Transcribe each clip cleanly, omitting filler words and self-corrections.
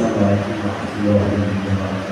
Wassalamualaikum warahmatullahi wabarakatuh.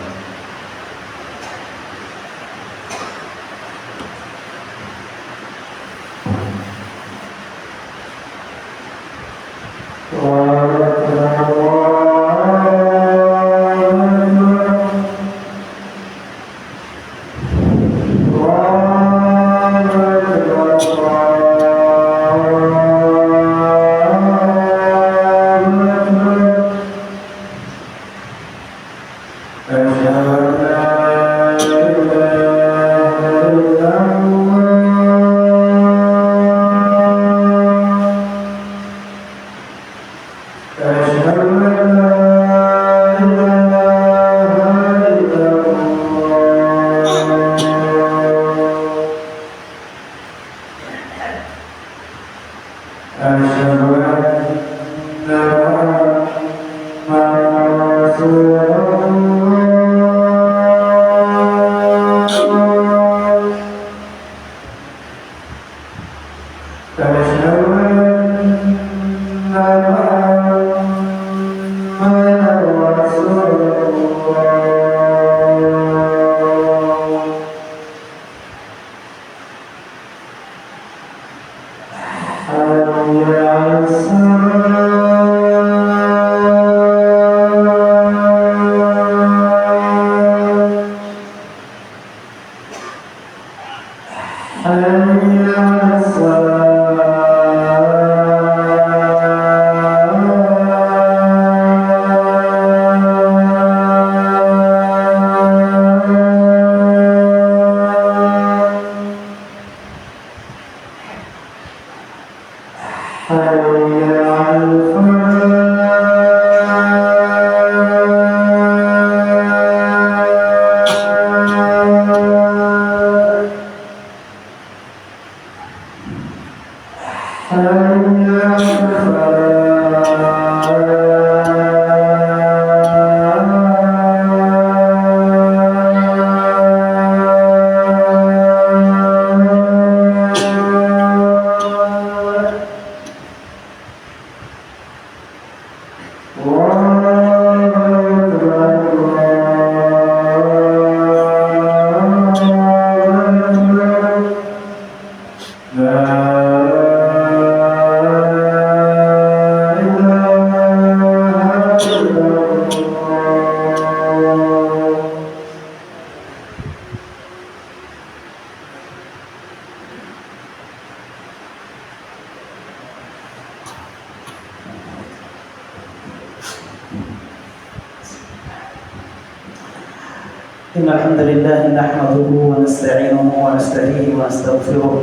إن الحمد لله نحمده ونستعينه ونستهديه ونستغفره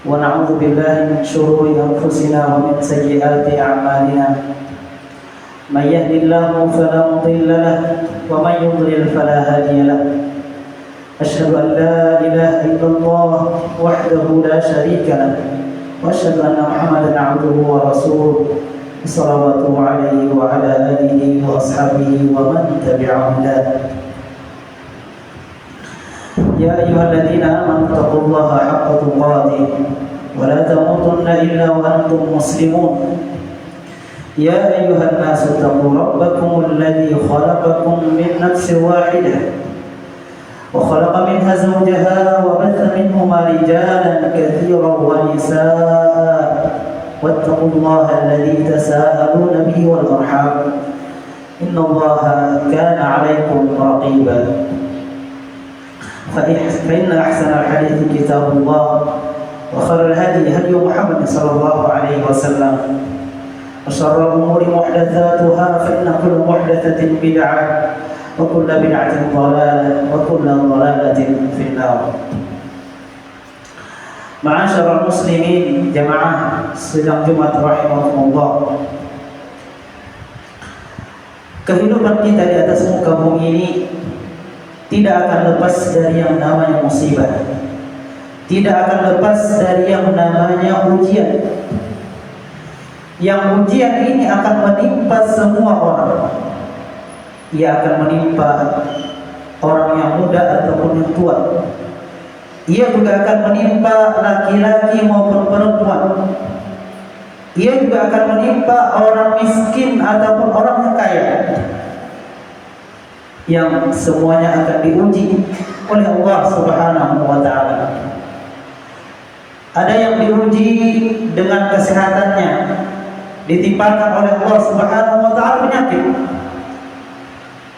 ونعوذ بالله من شرور أنفسنا ومن سيئات أعمالنا من يهد الله فلا مضل له ومن يضلل فلا هادي له أشهد أن لا إله إلا الله وحده لا شريك له وأشهد أن محمدا عبده ورسوله صلوات عليه وعلى آله وأصحابه ومن تبعهم له. يا أيها الذين آمنوا اتقوا الله حق تقاته ولا تموتن إلا وأنتم مسلمون. يا أيها الناس اتقوا ربكم الذي خلقكم من نفس واحدة وخلق منها زوجها وبث منهما رجالا كثيرا ونساء واتقوا الله الذي تساءلون به والأرحام إن الله كان عليكم رقيبا. فإن أحسن الحديث كتاب الله وخير الهدي هدي محمد صلى الله عليه وسلم وشر الأمور محدثاتها فإن كل محدثة بدعة وكل بدعة ضلالة وكل ضلالة في النار. Ma'asyiral muslimin jamaah sidang Jumat rahimakumullah. Kehidupan kita di atas muka bumi ini tidak akan lepas dari yang namanya musibah. Tidak akan lepas dari yang namanya ujian. Yang ujian ini akan menimpa semua orang. Ia akan menimpa orang yang muda ataupun yang tua. Ia juga akan menimpa laki-laki maupun perempuan. ia juga akan menimpa orang miskin ataupun orang yang kaya, yang semuanya akan diuji oleh Allah Subhanahu wa taala. Ada yang diuji dengan kesehatannya, ditimpakan oleh Allah Subhanahu wa taala penyakit.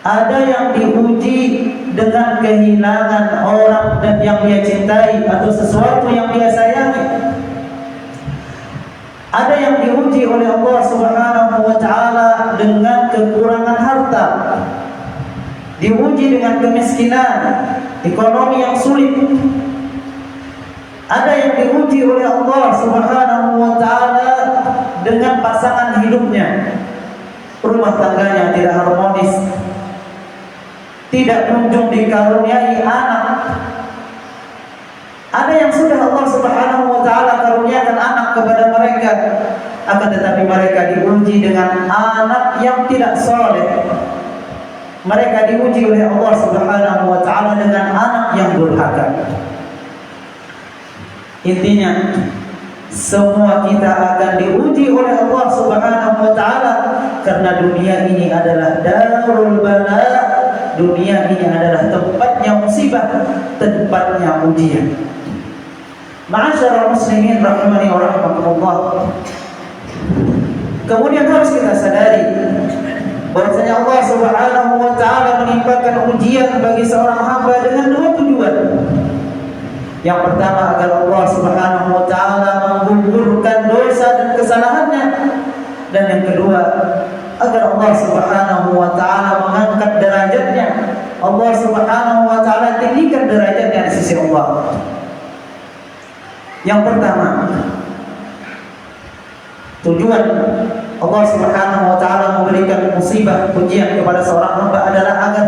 Ada yang diuji dengan kehilangan orang dan yang dia cintai atau sesuatu yang dia sayangi. Ada yang diuji oleh Allah Subhanahu wa taala dengan kekurangan harta. Diuji dengan kemiskinan, ekonomi yang sulit. Ada yang diuji oleh Allah Subhanahu wa taala dengan pasangan hidupnya. Rumah tangganya tidak harmonis, tidak kunjung dikaruniai anak. Ada yang sudah Allah Subhanahu wa taala karuniakan anak kepada mereka, akan tetapi mereka diuji dengan anak yang tidak saleh. Mereka diuji oleh Allah Subhanahu wa taala dengan anak yang durhaka. Intinya, semua kita akan diuji oleh Allah Subhanahu wa taala, karena dunia ini adalah darul bala. Dunia ini adalah tempatnya musibah, tempatnya ujian. Ma'asyiral muslimin rahimani wa rahimakumullah. Kemudian harus kita sadari bahwasanya Allah Subhanahu wa taala menimpakan ujian bagi seorang hamba dengan dua tujuan. Yang pertama, agar Allah Subhanahu wa taala menggugurkan dosa dan kesalahannya. Dan yang kedua, agar Allah Subhanahu wa taala mengangkat derajatnya. Allah Subhanahu wa taala tinggikan derajatnya di sisi Allah. Yang pertama, tujuan Allah Subhanahu wa taala memberikan musibah ujian kepada seorang hamba adalah agar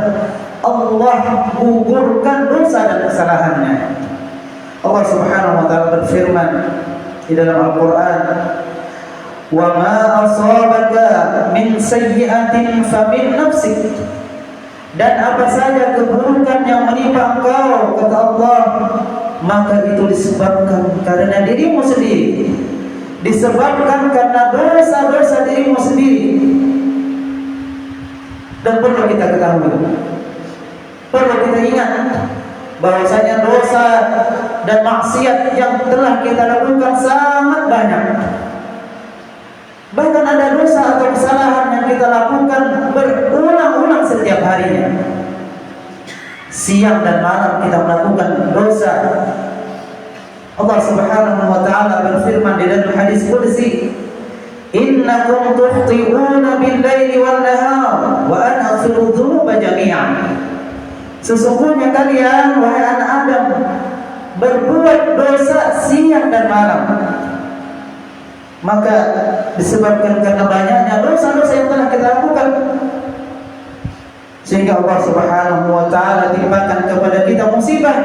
Allah gugurkan dosa dan kesalahannya. Allah Subhanahu wa taala berfirman di dalam Al-Qur'an, "Wa ma asabaka min sayyi'atin famin nafsik." Dan apa saja keburukan yang menimpa engkau, kata Allah, maka itu disebabkan karena dirimu sendiri, disebabkan karena dosa-dosa dirimu sendiri. Dan perlu kita ketahui, perlu kita ingat bahwasanya dosa dan maksiat yang telah kita lakukan sangat banyak. Bahkan ada dosa atau kesalahan yang kita lakukan berulang-ulang setiap harinya. Siang dan malam kita melakukan dosa. Allah Subhanahu wa taala berfirman di dalam hadis qudsi, "Innakum tukhti'una bil-laili wan-nahar wa ana aghfiru dzunuba jami'an." Sesungguhnya kalian, wahai anak Adam, berbuat dosa siang dan malam. Maka disebabkan karena banyaknya dosa-dosa yang telah kita lakukan, sehingga Allah Subhanahu wa taala timpakan kepada kita musibah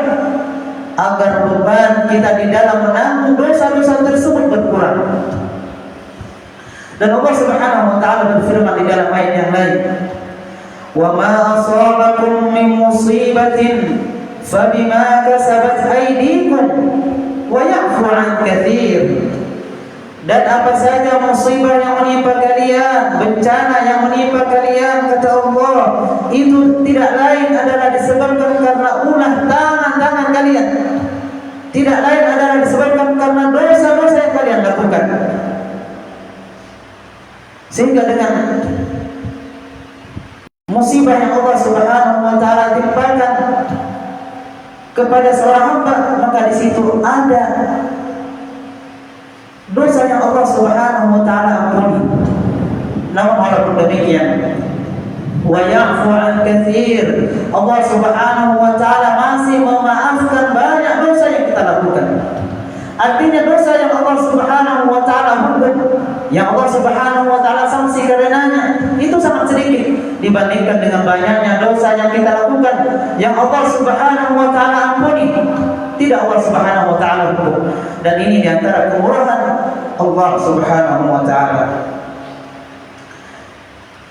agar beban kita di dalam menanggung dosa-dosa tersebut berkurang. Dan Allah Subhanahu wa taala berfirman di dalam ayat yang lain, "Wa ma asabakum min musibatin fabima kasabat aydikum wa ya'fu 'an katsir." Dan apa saja musibah yang menimpa kalian, bencana yang menimpa kalian, kata Allah, itu tidak lain adalah disebabkan karena ulah tangan-tangan kalian. Tidak lain adalah disebabkan karena dosa-dosa yang kalian lakukan. Sehingga dengan musibah yang Allah Subhanahu wa taala timpakan kepada seorang hamba, maka di situ ada dosa yang Allah Subhanahu wa taala ampuni. Namun walaupun demikian, wa ya'fu 'an katsir, Allah Subhanahu wa taala masih memaafkan banyak dosa yang kita lakukan. Artinya dosa yang Allah Subhanahu wa taala hukum, yang Allah Subhanahu wa taala sanksi karenanya, itu sangat sedikit dibandingkan dengan banyaknya dosa yang kita lakukan yang Allah Subhanahu wa taala ampuni, tidak Allah Subhanahu wa taala hukum. Dan ini diantara kemurahan Allah Subhanahu wa taala.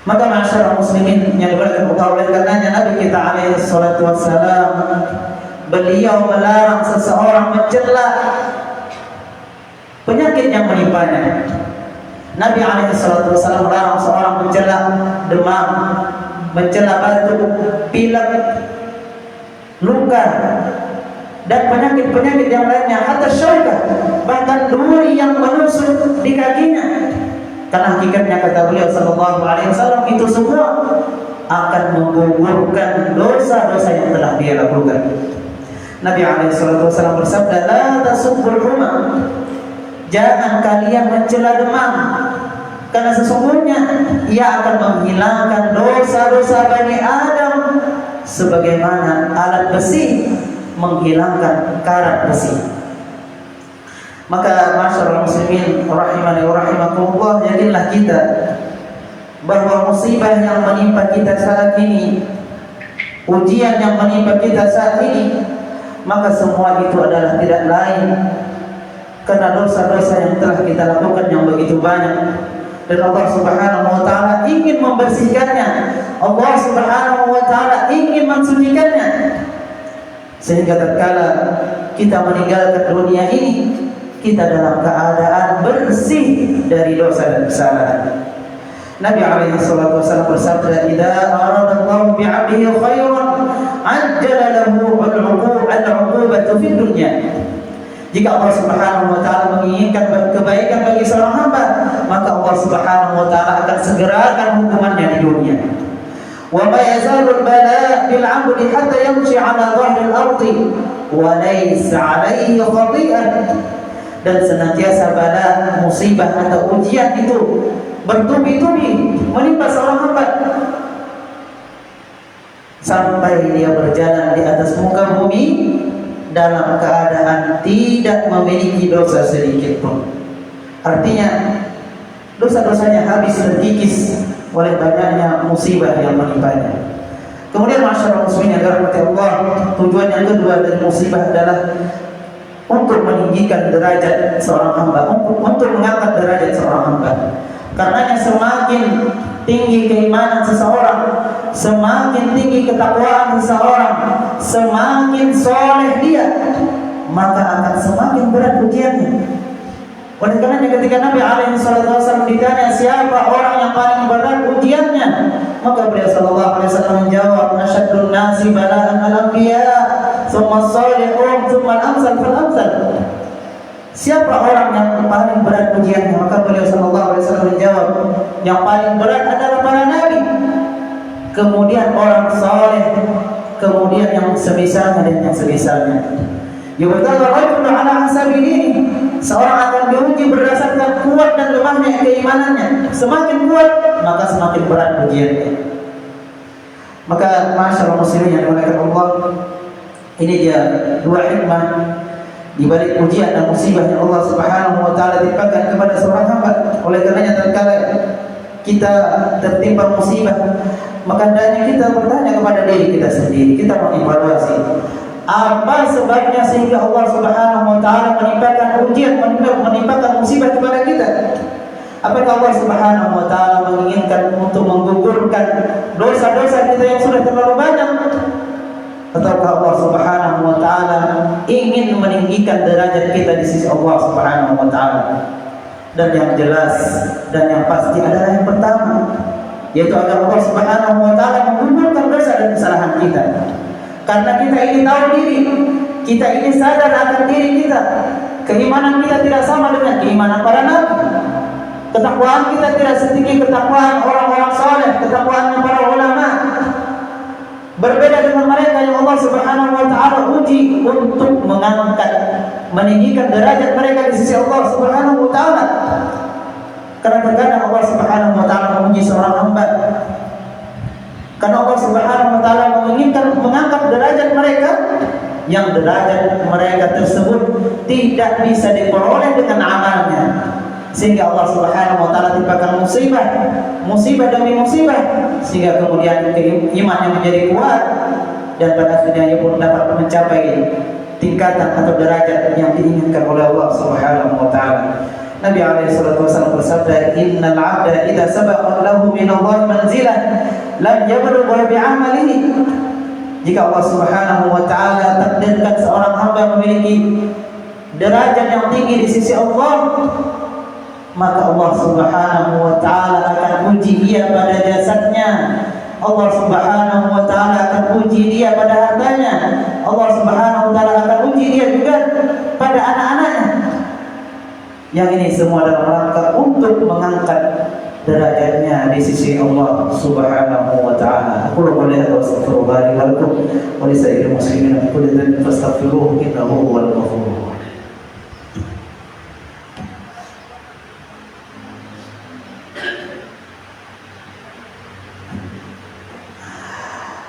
Maka masyarakat muslimin yang dimuliakan Allah, oleh karenanya Nabi kita alaihi salatu wassalam, beliau melarang seseorang mencela penyakit yang menimpanya. Nabi SAW melarang seorang mencela demam, mencela batuk, pilek, luka, dan penyakit-penyakit yang lainnya, hatta syauka, bahkan duri yang menusuk di kakinya. Karena hakikatnya kata beliau sallallahu alaihi wasallam, itu semua akan menggugurkan dosa-dosa yang telah dia lakukan. Nabi alaihi wasallam bersabda, "La tasubbul huma." Jangan kalian mencela demam, karena sesungguhnya ia akan menghilangkan dosa-dosa Bani Adam sebagaimana alat besi menghilangkan karat besi. Maka masyarakat muslimin rahimani wa rahimakumullah, jadilah kita bahwa musibah yang menimpa kita saat ini, ujian yang menimpa kita saat ini, maka semua itu adalah tidak lain karena dosa-dosa yang telah kita lakukan yang begitu banyak, dan Allah Subhanahu wa taala ingin membersihkannya. Allah Subhanahu wa taala ingin mensucikannya, sehingga tatkala kita meninggalkan dunia ini, kita dalam keadaan bersih dari dosa dan kesalahan. Nabi alaihi salatu wasallam bersabda, "Idza aradallahu bi'abdihi khairan, 'ajjala lahu al-'uqubata fid dunya." Jika Allah Subhanahu wa taala menginginkan kebaikan bagi seorang hamba, maka Allah Subhanahu wa taala akan segerakan hukumannya di dunia. Wa ma yazalu al-bala' bil 'abdi hatta yamshi 'ala dhahri al-ardi wa laysa 'alayhi khati'ah. Dan senantiasa bala, musibah atau ujian itu bertubi-tubi menimpa seorang hamba sampai dia berjalan di atas muka bumi dalam keadaan tidak memiliki dosa sedikit pun. Artinya dosa-dosanya habis terkikis oleh banyaknya musibah yang menimpanya. Kemudian masyarakat muslimin yang dirahmati Allah, tujuan yang kedua dari musibah adalah untuk meninggikan derajat seorang hamba, untuk mengangkat derajat seorang hamba. Karenanya semakin tinggi keimanan seseorang, semakin tinggi ketakwaan seseorang, semakin soleh dia, maka akan semakin berat ujiannya. Oleh karenanya ketika Nabi alaihi wasallam ditanya siapa orang yang paling berat ujiannya, maka beliau sallallahu alaihi wasallam menjawab, "Asyaddun nasi bala'an al-anbiya, tsumma as-salihun, tsumma al-amsal fal-amsal." Siapa orang yang paling berat ujiannya? Maka beliau sallallahu alaihi wasallam menjawab, yang paling berat adalah para nabi, kemudian orang saleh, kemudian yang semisalnya dan yang semisalnya. Yubtala rajulun ala hasabi dinihi, seorang akan diuji berdasarkan kuat dan lemahnya keimanannya. Semakin kuat, maka semakin berat ujiannya. Maka masyaallah muslimin yang dimuliakan Allah, ini dia dua hikmah di balik ujian dan musibah yang Allah Subhanahu wa taala timpakan kepada seorang hamba. Oleh karenanya tatkala kita tertimpa musibah, maka hendaknya kita bertanya kepada diri kita sendiri, kita mengevaluasi apa sebabnya sehingga Allah Subhanahu wa taala menimpakan ujian, menimpakan musibah kepada kita. Apakah Allah Subhanahu wa taala menginginkan untuk menggugurkan dosa-dosa kita yang sudah terlalu banyak? Ataukah Allah Subhanahu wa taala ingin meninggikan derajat kita di sisi Allah Subhanahu wa taala? Dan yang jelas dan yang pasti adalah yang pertama, yaitu agar Allah Subhanahu wa taala menggugurkan dosa dan kesalahan kita. Karena kita ini tahu diri, kita ini sadar akan diri kita. Keimanan kita tidak sama dengan keimanan para nabi. Ketakwaan kita tidak setinggi ketakwaan orang-orang saleh, ketakwaan para ulama. Berbeda dengan mereka yang Allah Subhanahu wa taala uji untuk mengangkat, meninggikan derajat mereka di sisi Allah Subhanahu wa taala. Karena terkadang Allah Subhanahu wa taala menguji seorang hamba, karena Allah Subhanahu wa taala menginginkan mengangkat derajat mereka, yang derajat mereka tersebut tidak bisa diperoleh dengan amalnya. Sehingga Allah Subhanahu wa taala timpakan musibah demi musibah, sehingga kemudian imannya menjadi kuat dan pada akhirnya ia pun dapat mencapai tingkatan atau derajat yang diinginkan oleh Allah Subhanahu wa taala. Nabi alaihi salatu wasallam bersabda, "Innal 'abda idza sabaqa lahu min Allah manzilah lam yablugha bi'amalihi." Jika Allah Subhanahu wa taala takdirkan seorang hamba memiliki derajat yang tinggi di sisi Allah, maka Allah Subhanahu wa taala akan uji dia pada jasadnya. Allah Subhanahu wa taala akan uji dia pada hartanya. Allah Subhanahu wa taala akan uji dia juga pada anak-anaknya. Yang ini semua dalam rangka untuk mengangkat derajatnya di sisi Allah Subhanahu wa taala. Aku boleh astaghfirullah li wa lakum wa li sa'iril muslimin min kulli dhanbin fastaghfiruhu innahu huwal ghafurur.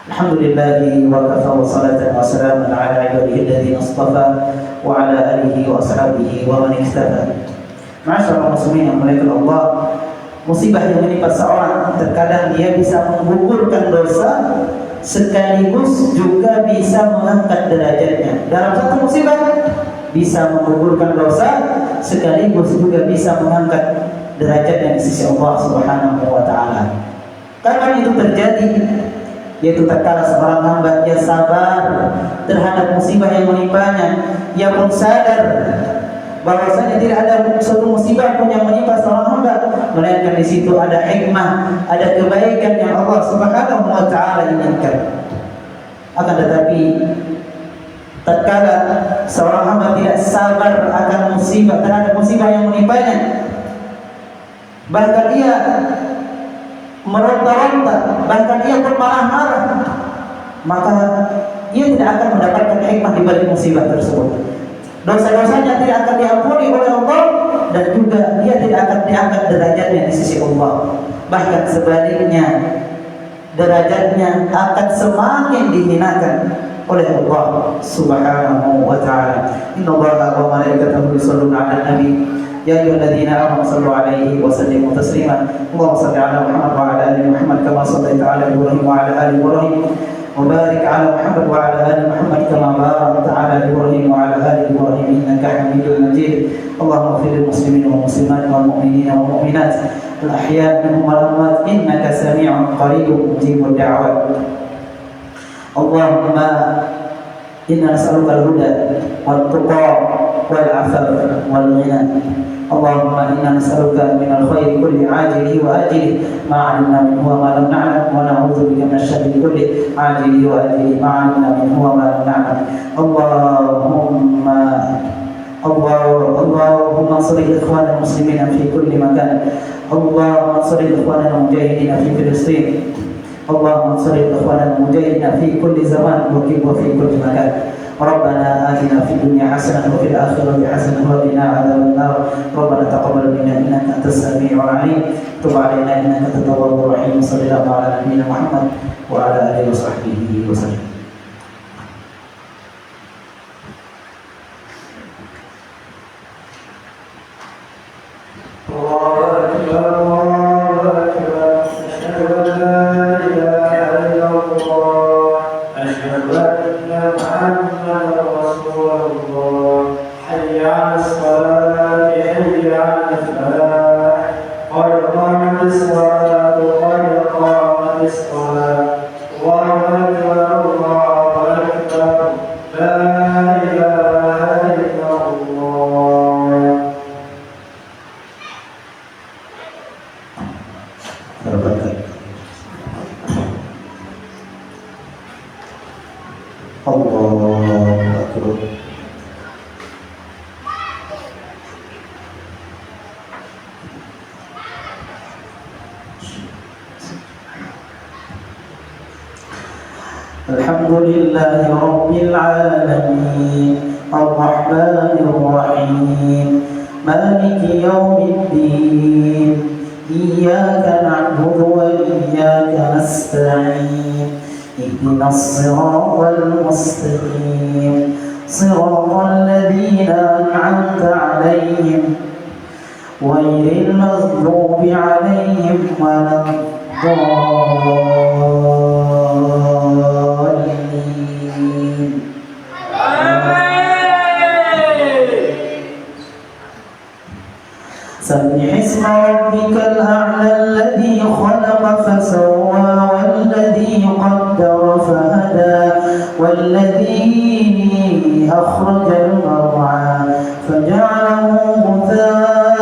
Alhamdulillahi wa kafa wa salatan wa salaman ala ibadihi alladhina istafa wa ala alihi wa ashabihi wa man iktafa. Ma'asyiral muslimin yang muliakan Allah, musibah yang menimpa seorang terkadang dia bisa menggugurkan dosa sekaligus juga bisa mengangkat derajatnya. Dalam satu musibah bisa menggugurkan dosa sekaligus juga bisa mengangkat derajatnya di sisi Allah Subhanahu wa taala. Kapan itu terjadi? Yaitu tatkala seorang hamba dia sabar terhadap musibah yang menimpanya, ia pun sadar bahwasanya tidak ada suatu musibah pun yang menimpa seorang hamba melainkan di situ ada hikmah, ada kebaikan yang Allah Subhanahu wa taala inginkan. Akan tetapi tatkala seorang hamba tidak sabar akan musibah, terhadap musibah yang menimpanya, bahkan ia meronta-ronta, bahkan ia pun marah-marah, maka ia tidak akan mendapatkan hikmah di balik musibah tersebut. Dosa-dosanya tidak akan diampuni oleh Allah dan juga dia tidak akan diangkat derajatnya di sisi Allah. Bahkan sebaliknya, derajatnya akan semakin dihinakan oleh Allah Subhanahu wa taala. Innallaha wa malaikatahu yusholluna 'alan nabi. Ya ayyuhalladzina amanu shallu 'alaihi wa sallimu taslima. Allahumma shalli 'ala Muhammad wa 'ala ali Muhammad kama shallaita 'ala Ibrahim wa 'ala ali Ibrahim. Wa barik 'ala Muhammad wa 'ala ali Muhammad kama barakta 'ala Ibrahim wa 'ala ali Ibrahim innaka Hamidum Majid. Allahumma ighfir lil muslimin wal muslimat wal mu'minin wal mu'minat al ahya' minhum wal amwat innaka samii'un qariibun mujibud da'wat. Allahumma inna nas'aluka al-huda wat tuqa wal 'afaf wal ghina. Allahumma inna nas'aluka min al-khairi kulli 'ajilihi wa ajilihi ma 'alimna minhu wa ma lam na'lam wa na'udzu bika min asy-syarri kulli 'ajilihi wa ajilihi ma 'alimna minhu wa ma lam na'lam. Allahumma ansur ikhwanal muslimin fi kulli makan. Allahumma ansur ikhwanal mujahidin fi Filistin. Allahumma ansur ikhwanal mujahidin fi kulli zaman wa fi kulli makan. ربنا آتنا في الدنيا حسنة وفي الآخرة حسنة وقنا عذاب النار. ربنا تقبل منا إنك أنت السميع العليم. تب علينا إنك أنت التواب الرحيم. صلى الله على نبينا محمد وعلى آله وصحبه وسلم. Alhamdulillahi Rabbil Alamin Ar-Rahmanir Rahim Maliki Yawmiddin Iyyaka na'budu wa iyyaka nasta'in Ihdinas siratal mustaqim Siratal ladzina an'amta 'alaihim ghairil maghdubi 'alaihim waladdallin. سبح اسم ربك الأعلى الذي خلق فسوى والذي قدر فهدى والذي أخرج المرعى فجعله غثاء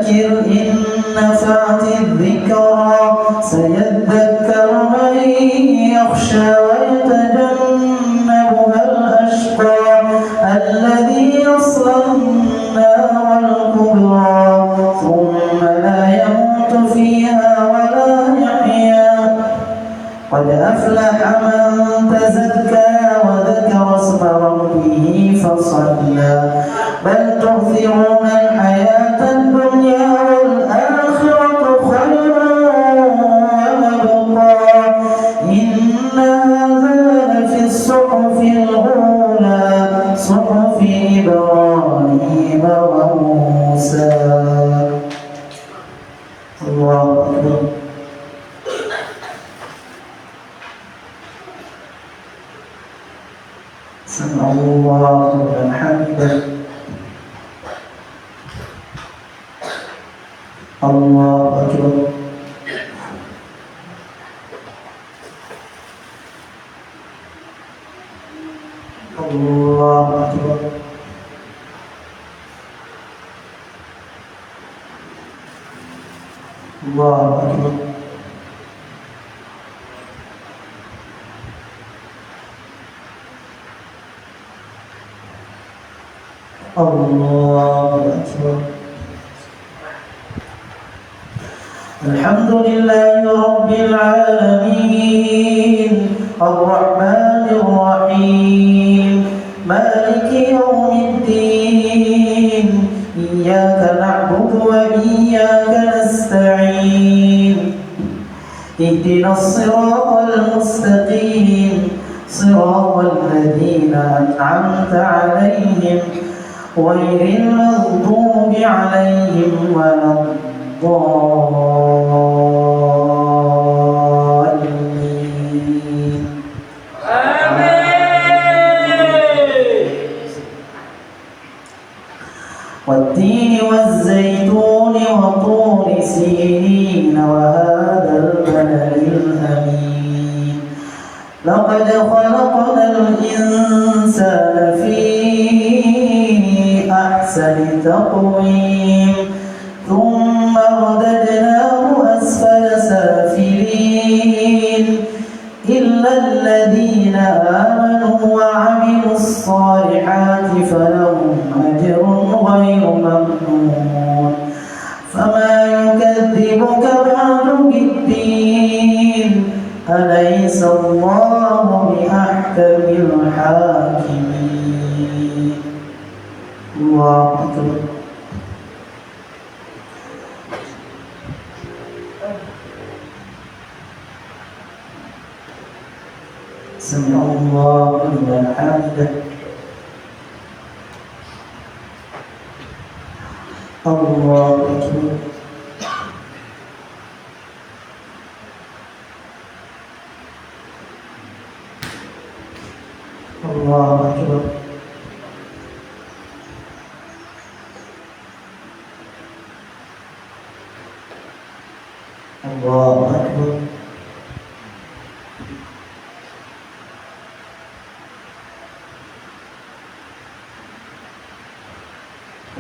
فذكر إن نفعت الذكرى سيذكر من يخشى ويتجنبها الأشقى الذي يصلى النار الكبرى ثم لا يموت فيها ولا يحيا قد أفلح من تزكى وذكر اسم ربه فصلى بل تؤثرون الحياة الدنيا والآخرة خير وأبقى إن هذا لفي الصحف الأولى صحف إبراهيم وموسى. الله أكبر. سمع الله لمن حمده. الله أكبر. الله أكبر. الله أكبر. الله أكبر. الحمد لله رب العالمين الرحمن الرحيم مالك يوم الدين إياك نعبد وإياك نستعين اهدنا الصراط المستقيم صراط الذين أنعمت عليهم غير المغضوب عليهم ولا الضالين. والتين والزيتون وطور سينين وهذا البلد الأمين لقد خلقنا الإنسان في أحسن تقويم ثم رددناه أسفل سافلين إلا الذين آمنوا وعملوا الصالحات فلهم أجر غير ممنون فما يكذبك بعد بالدين أليس الله بأحكم الحاكمين. الله أكبر. سمع الله لمن حمده. الله أكبر. الله أكبر. الله أكبر.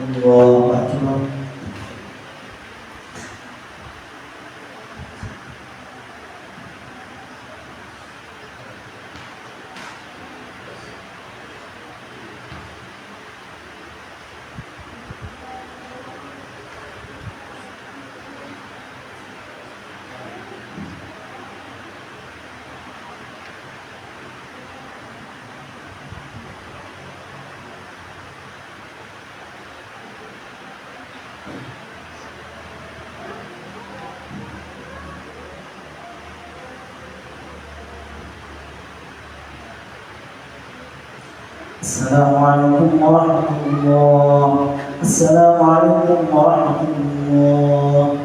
الله أكبر. السلام عليكم ورحمة الله. السلام عليكم ورحمة الله.